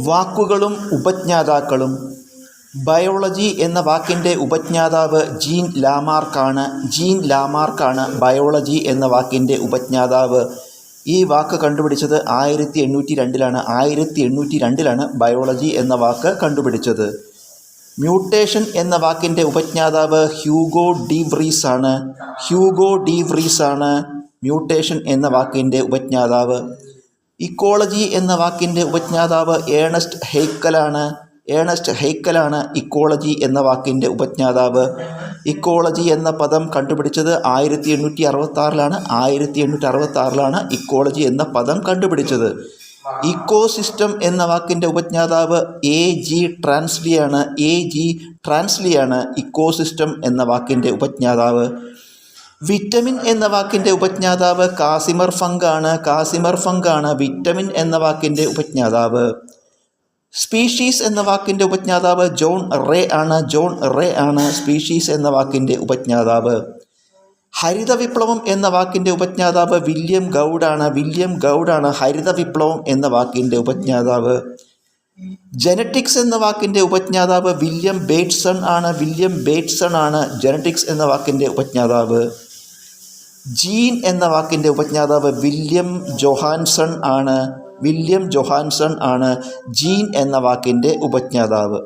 വാക്കുകളും ഉപജ്ഞാതാക്കളും. ബയോളജി എന്ന വാക്കിൻ്റെ ഉപജ്ഞാതാവ് ജീൻ ലാമാർക്കാണ് ബയോളജി എന്ന വാക്കിൻ്റെ ഉപജ്ഞാതാവ്. ഈ വാക്ക് കണ്ടുപിടിച്ചത് 1802ലാണ് ബയോളജി എന്ന വാക്ക് കണ്ടുപിടിച്ചത്. മ്യൂട്ടേഷൻ എന്ന വാക്കിൻ്റെ ഉപജ്ഞാതാവ് ഹ്യൂഗോ ഡി വ്രീസ് ആണ് മ്യൂട്ടേഷൻ എന്ന വാക്കിൻ്റെ ഉപജ്ഞാതാവ്. ഇക്കോളജി എന്ന വാക്കിൻ്റെ ഉപജ്ഞാതാവ് ഏണസ്റ്റ് ഹെയ്ക്കലാണ് ഇക്കോളജി എന്ന വാക്കിൻ്റെ ഉപജ്ഞാതാവ്. ഇക്കോളജി എന്ന പദം കണ്ടുപിടിച്ചത് 1866ലാണ് ഇക്കോളജി എന്ന പദം കണ്ടുപിടിച്ചത്. ഇക്കോസിസ്റ്റം എന്ന വാക്കിൻ്റെ ഉപജ്ഞാതാവ് A.G. ട്രാൻസ്ലിയാണ് ഇക്കോസിസ്റ്റം എന്ന വാക്കിൻ്റെ ഉപജ്ഞാതാവ്. വിറ്റമിൻ എന്ന വാക്കിൻ്റെ ഉപജ്ഞാതാവ് കാസിമർ ഫങ്കാണ് വിറ്റമിൻ എന്ന വാക്കിൻ്റെ ഉപജ്ഞാതാവ്. സ്പീഷീസ് എന്ന വാക്കിൻ്റെ ഉപജ്ഞാതാവ് ജോൺ റേ ആണ് സ്പീഷീസ് എന്ന വാക്കിൻ്റെ ഉപജ്ഞാതാവ്. ഹരിത വിപ്ലവം എന്ന വാക്കിൻ്റെ ഉപജ്ഞാതാവ് വില്യം ഗൗഡാണ് ഹരിത വിപ്ലവം എന്ന വാക്കിൻ്റെ ഉപജ്ഞാതാവ്. ജനറ്റിക്സ് എന്ന വാക്കിൻ്റെ ഉപജ്ഞാതാവ് വില്യം ബേറ്റ്സൺ ആണ് ജനറ്റിക്സ് എന്ന വാക്കിൻ്റെ ഉപജ്ഞാതാവ്. ജീൻ എന്ന വാക്കിൻ്റെ ഉപജ്ഞാതാവ് വില്യം ജോഹാൻസൺ ആണ് ജീൻ എന്ന വാക്കിൻ്റെ ഉപജ്ഞാതാവ്.